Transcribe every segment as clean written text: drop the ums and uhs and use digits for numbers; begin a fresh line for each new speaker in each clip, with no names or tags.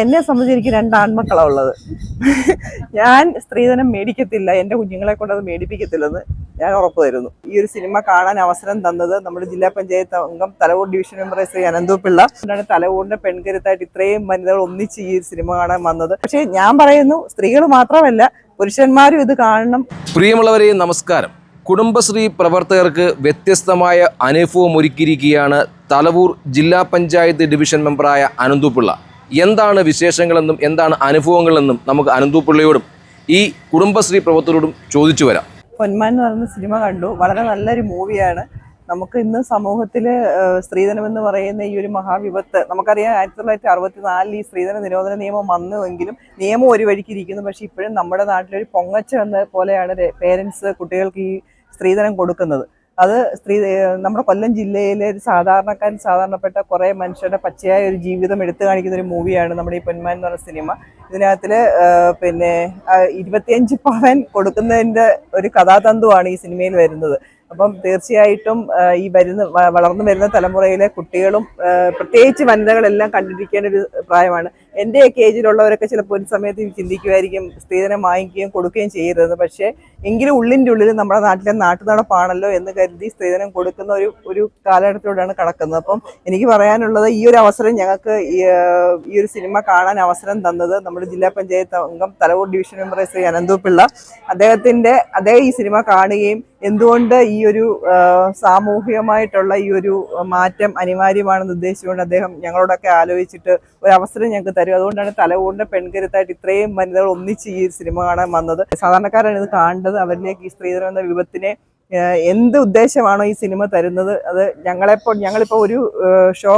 എന്നെ സംബന്ധിച്ച് എനിക്ക് 2 ആൺമക്കളാണ് ഉള്ളത്. ഞാൻ സ്ത്രീധനം മേടിക്കത്തില്ല, എൻ്റെ കുഞ്ഞുങ്ങളെ കൊണ്ട് അത് മേടിപ്പിക്കത്തില്ലെന്ന് ഞാൻ ഉറപ്പ് തരുന്നു. ഈ ഒരു സിനിമ കാണാൻ അവസരം തന്നത് നമ്മുടെ ജില്ലാ പഞ്ചായത്ത് അംഗം തലവൂർ ഡിവിഷൻ മെമ്പർ ശ്രീ അനന്തു പിള്ള. തലവൂരിന്റെ പെൺകരുത്തായിട്ട് ഇത്രയും വനിതകൾ ഒന്നിച്ച് ഈ സിനിമ കാണാൻ വന്നത്. പക്ഷേ ഞാൻ പറയുന്നു, സ്ത്രീകൾ മാത്രമല്ല പുരുഷന്മാരും ഇത് കാണണം.
പ്രിയമുള്ളവരെ നമസ്കാരം. കുടുംബശ്രീ പ്രവർത്തകർക്ക് വ്യത്യസ്തമായ അനുഭവം ഒരുക്കിയിരിക്കുകയാണ് തലവൂർ ജില്ലാ പഞ്ചായത്ത് ഡിവിഷൻ മെമ്പറായ അനന്തു പിള്ള. എന്താണ് വിശേഷങ്ങളെന്നും എന്താണ് അനുഭവങ്ങളെന്നും നമുക്ക് അനന്തു പിള്ളയോടും ഈ കുടുംബശ്രീ പ്രവർത്തകരോടും ചോദിച്ചു വരാം.
പൊന്മാൻ എന്ന് പറയുന്ന സിനിമ കണ്ടു. വളരെ നല്ലൊരു മൂവിയാണ്. നമുക്ക് ഇന്ന് സമൂഹത്തിൽ സ്ത്രീധനം എന്ന് പറയുന്ന ഈ ഒരു മഹാവിപത്ത് നമുക്കറിയാം. 1964 ഈ സ്ത്രീധന നിരോധന നിയമം വന്നുവെങ്കിലും നിയമം ഒരു വഴിക്ക് ഇരിക്കുന്നു. പക്ഷെ ഇപ്പോഴും നമ്മുടെ നാട്ടിലൊരു പൊങ്ങച്ച എന്ന പോലെയാണ് പേരൻസ് കുട്ടികൾക്ക് ഈ സ്ത്രീധനം കൊടുക്കുന്നത്. അത് നമ്മുടെ കൊല്ലം ജില്ലയിലെ ഒരു സാധാരണപ്പെട്ട കുറേ മനുഷ്യരുടെ പച്ചയായ ഒരു ജീവിതം എടുത്തു കാണിക്കുന്ന ഒരു മൂവിയാണ് നമ്മുടെ ഈ പൊന്മാൻ എന്ന് പറയുന്ന സിനിമ. ഇതിനകത്തിൽ 25 പവൻ കൊടുക്കുന്നതിൻ്റെ ഒരു കഥാതന്തുവാണ് ഈ സിനിമയിൽ വരുന്നത്. അപ്പം തീർച്ചയായിട്ടും ഈ വളർന്നു വരുന്ന തലമുറയിലെ കുട്ടികളും പ്രത്യേകിച്ച് വനിതകളെല്ലാം കണ്ടിരിക്കേണ്ട ഒരു പ്രായമാണ്. എൻ്റെയൊക്കെ ഏജിലുള്ളവരൊക്കെ ചിലപ്പോൾ ഒരു സമയത്ത് ചിന്തിക്കുമായിരിക്കും സ്ത്രീധനം വാങ്ങിക്കുകയും കൊടുക്കുകയും ചെയ്യരുതെന്ന്. പക്ഷേ എങ്കിലും ഉള്ളിൻ്റെ ഉള്ളിൽ നമ്മുടെ നാട്ടിലെ നാട്ടുനടപ്പാണല്ലോ എന്ന് കരുതി സ്ത്രീധനം കൊടുക്കുന്ന ഒരു കാലഘട്ടത്തിലൂടെയാണ് കടക്കുന്നത്. അപ്പം എനിക്ക് പറയാനുള്ളത്, ഈ ഒരു അവസരം ഞങ്ങൾക്ക് ഈ ഒരു സിനിമ കാണാൻ അവസരം തന്നത് നമ്മുടെ ജില്ലാ പഞ്ചായത്ത് അംഗം തലവൂർ ഡിവിഷൻ മെമ്പർ ശ്രീ അനന്തു പിള്ള. അദ്ദേഹം ഈ സിനിമ കാണുകയും എന്തുകൊണ്ട് ഈ ഒരു സാമൂഹികമായിട്ടുള്ള ഈ ഒരു മാറ്റം അനിവാര്യമാണെന്ന് ഉദ്ദേശിച്ചുകൊണ്ട് അദ്ദേഹം ഞങ്ങളോടൊക്കെ ആലോചിച്ചിട്ട് ഒരു അവസരം ഞങ്ങൾക്ക് തരും. അതുകൊണ്ടാണ് തലവൂരിന്റെ പെൺകരുത്തായിട്ട് ഇത്രയും വനിതകൾ ഒന്നിച്ച് ഈ സിനിമ കാണാൻ വന്നത്. സാധാരണക്കാരാണ് ഇത് കാണേണ്ടത്. അവരിലേക്ക് ഈ സ്ത്രീധനം എന്ന വിപത്തിനെ എന്ത് ഉദ്ദേശമാണോ ഈ സിനിമ തരുന്നത്, അത് ഞങ്ങളിപ്പോൾ ഒരു ഷോ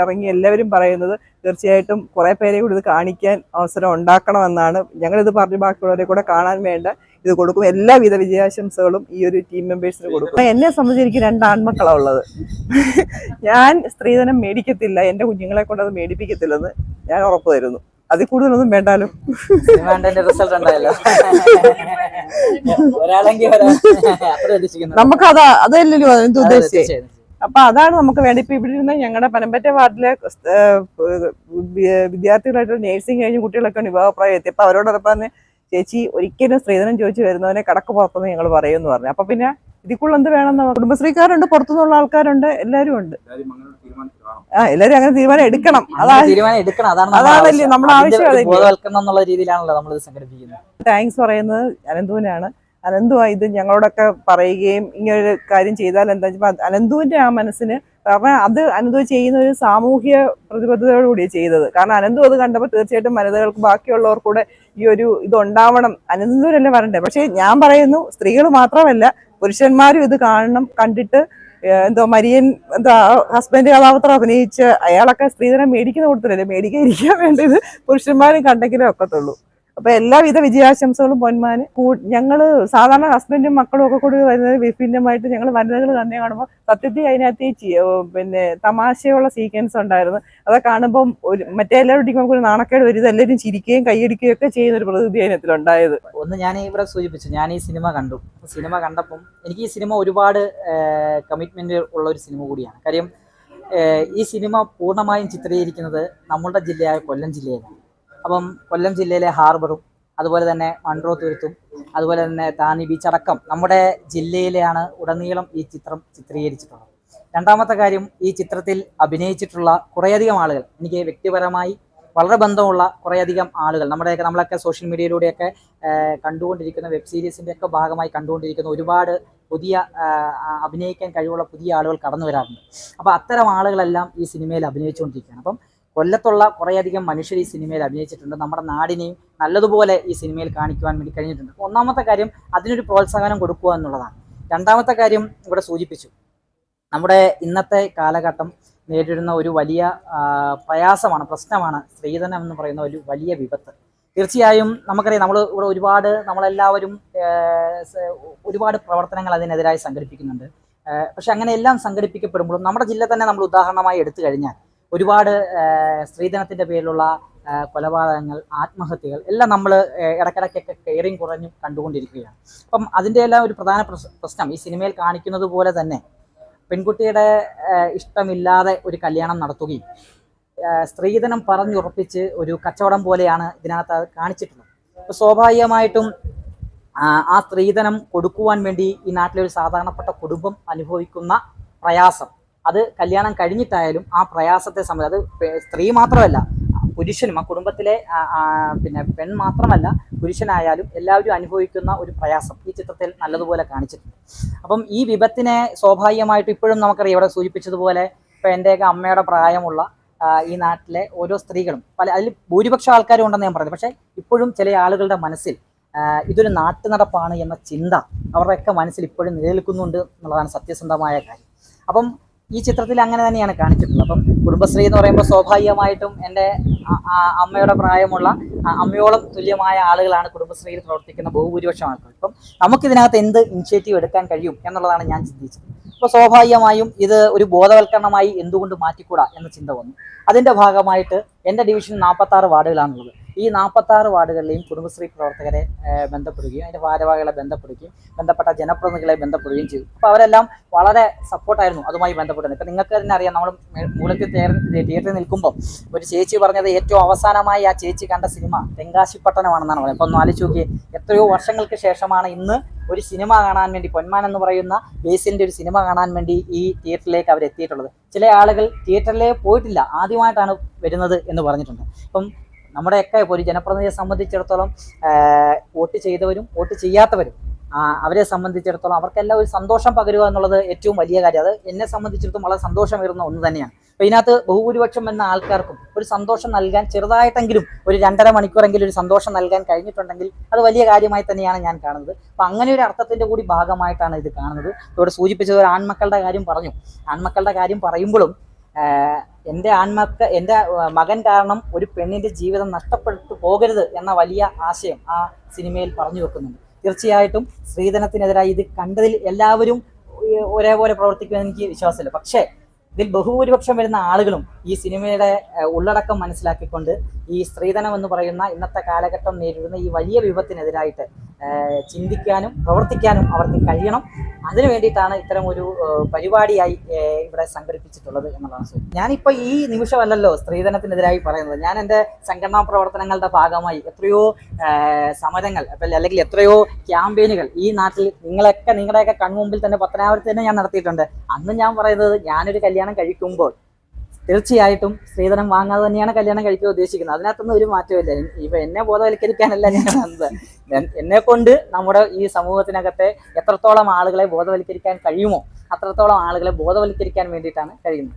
ഇറങ്ങി എല്ലാവരും പറയുന്നത് തീർച്ചയായിട്ടും കുറേ പേരെ കൂടി ഇത് കാണിക്കാൻ അവസരം ഉണ്ടാക്കണമെന്നാണ്. ഞങ്ങളിത് പറഞ്ഞ് ബാക്കിയുള്ളവരെ കൂടെ കാണാൻ വേണ്ട ഇത് കൊടുക്കും. എല്ലാവിധ വിജയാശംസകളും ഈ ഒരു ടീം മെമ്പേഴ്സിന് കൊടുക്കും. എന്നെ സംബന്ധിച്ച് എനിക്ക് 2 ആൺമക്കളാണ് ഉള്ളത്. ഞാൻ സ്ത്രീധനം മേടിക്കത്തില്ല, എൻ്റെ കുഞ്ഞുങ്ങളെ കൊണ്ട് അത് മേടിപ്പിക്കത്തില്ലെന്ന് ഞാൻ ഉറപ്പ് തരുന്നു. അതിൽ കൂടുതലൊന്നും വേണ്ടാലും. നമുക്ക് അതല്ലല്ലോ എന്ത് ഉദ്ദേശിച്ചേ. അപ്പൊ അതാണ് നമുക്ക് വേണ്ട. ഇപ്പൊ ഇവിടെ ഇരുന്ന് ഞങ്ങളുടെ പനമ്പറ്റ വാർഡിലെ വിദ്യാർത്ഥികളായിട്ട് നേഴ്സിംഗ് കഴിഞ്ഞ കുട്ടികളൊക്കെ വിവാഹപ്രായം എത്തി. അപ്പൊ അവരോടൊപ്പം തന്നെ ചേച്ചി ഒരിക്കലും സ്ത്രീധനം ചോദിച്ചു വരുന്നവനെ കടക്ക് പുറത്തുനിന്ന് ഞങ്ങൾ പറയുമെന്ന് പറഞ്ഞു. അപ്പൊ പിന്നെ ഇതിക്കുള്ള എന്ത് വേണമെന്ന് കുടുംബശ്രീക്കാരുണ്ട്, പുറത്തുനിന്നുള്ള ആൾക്കാരുണ്ട്, എല്ലാവരും ഉണ്ട്. എല്ലാരും അങ്ങനെ തീരുമാനം എടുക്കണം. അതാണല്ലേ നമ്മുടെ ആവശ്യം. താങ്ക്സ് പറയുന്നത് അനന്തുവിനാണ്. അനന്തുവാ ഇത് ഞങ്ങളോടൊക്കെ പറയുകയും ഇങ്ങനൊരു കാര്യം ചെയ്താൽ എന്താ വെച്ചാൽ അനന്തുവിന്റെ ആ മനസ്സിന്, കാരണം അത് അനന്തു ചെയ്യുന്ന ഒരു സാമൂഹ്യ പ്രതിബദ്ധതയോടുകൂടിയാണ് ചെയ്തത്. കാരണം അനന്തു അത് കണ്ടപ്പോൾ തീർച്ചയായിട്ടും വനിതകൾക്ക് ബാക്കിയുള്ളവർക്കൂടെ ഈ ഒരു ഇതുണ്ടാവണം. അനന്തുവിനല്ലേ വരണ്ടേ. പക്ഷെ ഞാൻ പറയുന്നു, സ്ത്രീകൾ മാത്രമല്ല പുരുഷന്മാരും ഇത് കാണണം. കണ്ടിട്ട് മരിയൻ ഹസ്ബൻഡ് കഥാപാത്രം അഭിനയിച്ച് അയാളൊക്കെ സ്ത്രീധനം മേടിക്കുന്ന കൊടുത്തില്ലല്ലേ, മേടിക്കാതിരിക്കാൻ വേണ്ടത് പുരുഷന്മാരും കണ്ടെങ്കിലേ ഒക്കത്തുള്ളൂ. അപ്പൊ എല്ലാവിധ വിജയാശംസകളും പൊന്മാന്. ഞങ്ങള് സാധാരണ ഹസ്ബൻഡും മക്കളും ഒക്കെ കൂടി വരുന്നത് വിഭിന്നമായിട്ട് ഞങ്ങൾ വനിതകൾ തന്നെ കാണുമ്പോൾ സത്യത്തിൽ അതിനകത്ത് തമാശയുള്ള സീക്വൻസ് ഉണ്ടായിരുന്നു. അതൊക്കെ കാണുമ്പോൾ മറ്റെല്ലാവരും നമുക്ക് ഒരു നാണക്കേട് വരും. എല്ലാവരും ചിരിക്കുകയും കൈയടിക്കുകയും ഒക്കെ ചെയ്യുന്ന ഒരു പ്രകൃതി അതിനകത്തിലുണ്ടായത്.
ഒന്ന് ഞാൻ ഇവിടെ സൂചിപ്പിച്ചു, ഞാൻ ഈ സിനിമ കണ്ടു. സിനിമ കണ്ടപ്പം എനിക്ക് ഈ സിനിമ ഒരുപാട് കമ്മിറ്റ്മെന്റ് ഉള്ള ഒരു സിനിമ കൂടിയാണ്. കാര്യം ഈ സിനിമ പൂർണ്ണമായും ചിത്രീകരിക്കുന്നത് നമ്മളുടെ ജില്ലയായ കൊല്ലം ജില്ലയിലാണ്. അപ്പം കൊല്ലം ജില്ലയിലെ ഹാർബറും അതുപോലെ തന്നെ മൺട്രോത്തുരുത്തും അതുപോലെ തന്നെ താന്നി ബീച്ച് അടക്കം നമ്മുടെ ജില്ലയിലെയാണ് ഉടനീളം ഈ ചിത്രം ചിത്രീകരിച്ചിട്ടുള്ളത്. രണ്ടാമത്തെ കാര്യം, ഈ ചിത്രത്തിൽ അഭിനയിച്ചിട്ടുള്ള കുറേയധികം ആളുകൾ, എനിക്ക് വ്യക്തിപരമായി വളരെ ബന്ധമുള്ള കുറേയധികം ആളുകൾ, നമ്മളൊക്കെ സോഷ്യൽ മീഡിയയിലൂടെയൊക്കെ കണ്ടുകൊണ്ടിരിക്കുന്ന വെബ് സീരീസിൻ്റെ ഒക്കെ ഭാഗമായി കണ്ടുകൊണ്ടിരിക്കുന്ന ഒരുപാട് പുതിയ അഭിനയിക്കാൻ കഴിവുള്ള പുതിയ ആളുകൾ കടന്നു വരാറുണ്ട്. അപ്പോൾ അത്തരം ആളുകളെല്ലാം ഈ സിനിമയിൽ അഭിനയിച്ചുകൊണ്ടിരിക്കുകയാണ്. അപ്പം കൊല്ലത്തുള്ള കുറേയധികം മനുഷ്യർ ഈ സിനിമയിൽ അഭിനയിച്ചിട്ടുണ്ട്. നമ്മുടെ നാടിനെയും നല്ലതുപോലെ ഈ സിനിമയിൽ കാണിക്കുവാൻ വേണ്ടി കഴിഞ്ഞിട്ടുണ്ട്. ഒന്നാമത്തെ കാര്യം അതിനൊരു പ്രോത്സാഹനം കൊടുക്കുക എന്നുള്ളതാണ്. രണ്ടാമത്തെ കാര്യം ഇവിടെ സൂചിപ്പിച്ചു, നമ്മുടെ ഇന്നത്തെ കാലഘട്ടം നേരിടുന്ന ഒരു വലിയ പ്രശ്നമാണ് സ്ത്രീധനം എന്ന് പറയുന്ന ഒരു വലിയ വിപത്ത്. തീർച്ചയായും നമുക്കറിയാം, നമ്മളെല്ലാവരും ഒരുപാട് പ്രവർത്തനങ്ങൾ അതിനെതിരായി സംഘടിപ്പിക്കുന്നുണ്ട്. പക്ഷെ അങ്ങനെയെല്ലാം സംഘടിപ്പിക്കപ്പെടുമ്പോഴും നമ്മുടെ ജില്ല തന്നെ നമ്മൾ ഉദാഹരണമായി എടുത്തു കഴിഞ്ഞാൽ ഒരുപാട് സ്ത്രീധനത്തിൻ്റെ പേരിലുള്ള കൊലപാതകങ്ങൾ, ആത്മഹത്യകൾ എല്ലാം നമ്മൾ ഇടയ്ക്കിടയ്ക്കൊക്കെ കയറിയും കുറഞ്ഞും കണ്ടുകൊണ്ടിരിക്കുകയാണ്. അപ്പം അതിൻ്റെ എല്ലാം ഒരു പ്രധാന പ്രശ്നം ഈ സിനിമയിൽ കാണിക്കുന്നത് പോലെ തന്നെ പെൺകുട്ടിയുടെ ഇഷ്ടമില്ലാതെ ഒരു കല്യാണം നടത്തുകയും സ്ത്രീധനം പറഞ്ഞുറപ്പിച്ച് ഒരു കച്ചവടം പോലെയാണ് ഇതിനകത്ത് അത് കാണിച്ചിട്ടുള്ളത്. അപ്പോൾ സ്വാഭാവികമായിട്ടും ആ സ്ത്രീധനം കൊടുക്കുവാൻ വേണ്ടി ഈ നാട്ടിലെ ഒരു സാധാരണപ്പെട്ട കുടുംബം അനുഭവിക്കുന്ന പ്രയാസം, അത് കല്യാണം കഴിഞ്ഞിട്ടായാലും ആ പ്രയാസത്തെ സംബന്ധിച്ച്, അത് സ്ത്രീ മാത്രമല്ല പുരുഷനും, ആ കുടുംബത്തിലെ പിന്നെ പെൺ മാത്രമല്ല പുരുഷനായാലും എല്ലാവരും അനുഭവിക്കുന്ന ഒരു പ്രയാസം ഈ ചിത്രത്തിൽ നല്ലതുപോലെ കാണിച്ചിട്ടുണ്ട്. അപ്പം ഈ വിപത്തിനെ സ്വാഭാവികമായിട്ടും ഇപ്പോഴും നമുക്കറിയാം, ഇവിടെ സൂചിപ്പിച്ചതുപോലെ ഇപ്പം എൻ്റെയൊക്കെ അമ്മയുടെ പ്രായമുള്ള ഈ നാട്ടിലെ ഓരോ സ്ത്രീകളും അതിൽ ഭൂരിപക്ഷം ആൾക്കാരും ഉണ്ടെന്ന് ഞാൻ പറഞ്ഞു. പക്ഷേ ഇപ്പോഴും ചില ആളുകളുടെ മനസ്സിൽ ഇതൊരു നാട്ടു നടപ്പാണ് എന്ന ചിന്ത അവരുടെയൊക്കെ മനസ്സിൽ ഇപ്പോഴും നിലനിൽക്കുന്നുണ്ട് എന്നുള്ളതാണ് സത്യസന്ധമായ കാര്യം. അപ്പം ഈ ചിത്രത്തിൽ അങ്ങനെ തന്നെയാണ് കാണിച്ചിട്ടുള്ളത്. അപ്പം കുടുംബശ്രീ എന്ന് പറയുമ്പോൾ സ്വാഭാവികമായിട്ടും എൻ്റെ അമ്മയുടെ പ്രായമുള്ള അമ്മയോളം തുല്യമായ ആളുകളാണ് കുടുംബശ്രീയിൽ പ്രവർത്തിക്കുന്ന ബഹുഭൂരിപക്ഷം ആൾക്കാർ. അപ്പം നമുക്കിതിനകത്ത് എന്ത് ഇനിഷ്യേറ്റീവ് എടുക്കാൻ കഴിയും എന്നുള്ളതാണ് ഞാൻ ചിന്തിച്ചത്. അപ്പോൾ സ്വാഭാവികമായും ഇത് ഒരു ബോധവൽക്കരണമായി എന്തുകൊണ്ട് മാറ്റിക്കൂടാ എന്ന ചിന്ത വന്നു. അതിൻ്റെ ഭാഗമായിട്ട് എൻ്റെ ഡിവിഷൻ 46 വാർഡുകളാണുള്ളത്. ഈ 46 വാർഡുകളിലെയും കുടുംബശ്രീ പ്രവർത്തകരെ ബന്ധപ്പെടുകയും അതിൻ്റെ ഭാരവാഹികളെ ബന്ധപ്പെടുകയും ബന്ധപ്പെട്ട ജനപ്രതിനിധികളെ ബന്ധപ്പെടുകയും ചെയ്തു. അപ്പോൾ അവരെല്ലാം വളരെ സപ്പോർട്ടായിരുന്നു അതുമായി ബന്ധപ്പെടുന്നത്. ഇപ്പം നിങ്ങൾക്ക് തന്നെ അറിയാം, നമ്മൾ മൂലത്തിൽ തിയേറ്ററിൽ നിൽക്കുമ്പോൾ ഒരു ചേച്ചി പറഞ്ഞത് ഏറ്റവും അവസാനമായി ആ ചേച്ചി കണ്ട സിനിമ തെങ്കാശിപ്പട്ടണമാണെന്നാണ് പറയുന്നത്. അപ്പോൾ ഒന്ന് ആലോചിച്ച് നോക്കി, എത്രയോ വർഷങ്ങൾക്ക് ശേഷമാണ് ഇന്ന് ഒരു സിനിമ കാണാൻ വേണ്ടി, പൊന്മാൻ എന്ന് പറയുന്ന ബേസിൻ്റെ ഒരു സിനിമ കാണാൻ വേണ്ടി ഈ തിയേറ്ററിലേക്ക് അവർ എത്തിയിട്ടുള്ളത്. ചില ആളുകൾ തിയേറ്ററിലേക്ക് പോയിട്ടില്ല, ആദ്യമായിട്ടാണ് വരുന്നത് എന്ന് പറഞ്ഞിട്ടുണ്ട്. അപ്പം നമ്മുടെയൊക്കെ ഒരു ജനപ്രതിനിധിയെ സംബന്ധിച്ചിടത്തോളം വോട്ട് ചെയ്തവരും വോട്ട് ചെയ്യാത്തവരും അവരെ സംബന്ധിച്ചിടത്തോളം അവർക്കെല്ലാം ഒരു സന്തോഷം പകരുക എന്നുള്ളത് ഏറ്റവും വലിയ കാര്യം. അത് എന്നെ സംബന്ധിച്ചിടത്തോളം വളരെ സന്തോഷമേറുന്ന ഒന്ന് തന്നെയാണ്. അപ്പോൾ ഇതിനകത്ത് ബഹുഭൂരിപക്ഷം എന്ന ആൾക്കാർക്കും ഒരു സന്തോഷം നൽകാൻ, ചെറുതായിട്ടെങ്കിലും ഒരു 2.5 മണിക്കൂറെങ്കിലും ഒരു സന്തോഷം നൽകാൻ കഴിഞ്ഞിട്ടുണ്ടെങ്കിൽ അത് വലിയ കാര്യമായി തന്നെയാണ് ഞാൻ കാണുന്നത്. അപ്പോൾ അങ്ങനെ ഒരു അർത്ഥത്തിൻ്റെ കൂടി ഭാഗമായിട്ടാണ് ഇത് കാണുന്നത്. ഇവിടെ സൂചിപ്പിച്ചത് ഒരു ആൺമക്കളുടെ കാര്യം പറഞ്ഞു. ആൺമക്കളുടെ കാര്യം പറയുമ്പോഴും എൻ്റെ മകൻ കാരണം ഒരു പെണ്ണിൻ്റെ ജീവിതം നഷ്ടപ്പെട്ടു പോകരുത് എന്ന വലിയ ആശയം ആ സിനിമയിൽ പറഞ്ഞു വെക്കുന്നുണ്ട്. തീർച്ചയായിട്ടും സ്ത്രീധനത്തിനെതിരായി ഇത് കണ്ടതിൽ എല്ലാവരും ഒരേപോലെ പ്രവർത്തിക്കുമെന്ന് എനിക്ക് വിശ്വാസമില്ല. പക്ഷേ ഇതിൽ ബഹുഭൂരിപക്ഷം വരുന്ന ആളുകളും ഈ സിനിമയുടെ ഉള്ളടക്കം മനസ്സിലാക്കിക്കൊണ്ട് ഈ സ്ത്രീധനം എന്ന് പറയുന്ന ഇന്നത്തെ കാലഘട്ടം നേരിടുന്ന ഈ വലിയ വിപത്തിനെതിരായിട്ട് ചിന്തിക്കാനും പ്രവർത്തിക്കാനും അവർക്ക് കഴിയണം. അതിനു വേണ്ടിയിട്ടാണ് ഇത്തരം ഒരു പരിപാടിയായി ഇവിടെ സംഘടിപ്പിച്ചിട്ടുള്ളത് എന്നുള്ളതാണ്. ഞാനിപ്പോൾ ഈ നിമിഷമല്ലല്ലോ സ്ത്രീധനത്തിനെതിരായി പറയുന്നത്. ഞാൻ എൻ്റെ സംഘടനാ പ്രവർത്തനങ്ങളുടെ ഭാഗമായി എത്രയോ സമരങ്ങൾ അല്ലെങ്കിൽ എത്രയോ ക്യാമ്പയിനുകൾ ഈ നാട്ടിൽ നിങ്ങളുടെയൊക്കെ കൺമുമ്പിൽ തന്നെ പത്തനാപുരത്ത് തന്നെ ഞാൻ നടത്തിയിട്ടുണ്ട്. അന്ന് ഞാൻ പറയുന്നത്, ഞാനൊരു കല്യാണം കഴിക്കുമ്പോൾ തീർച്ചയായിട്ടും സ്ത്രീധനം വാങ്ങാതെ തന്നെയാണ് കല്യാണം കഴിക്കാൻ ഉദ്ദേശിക്കുന്നത്. അതിനകത്തൊന്നും ഒരു മാറ്റമില്ല. ഇപ്പം എന്നെ ബോധവൽക്കരിക്കാനല്ല ഞാൻ വന്നത്. എന്നെ കൊണ്ട് നമ്മുടെ ഈ സമൂഹത്തിനകത്തെ എത്രത്തോളം ആളുകളെ ബോധവൽക്കരിക്കാൻ കഴിയുമോ അത്രത്തോളം ആളുകളെ ബോധവൽക്കരിക്കാൻ വേണ്ടിയിട്ടാണ് കഴിയുന്നത്.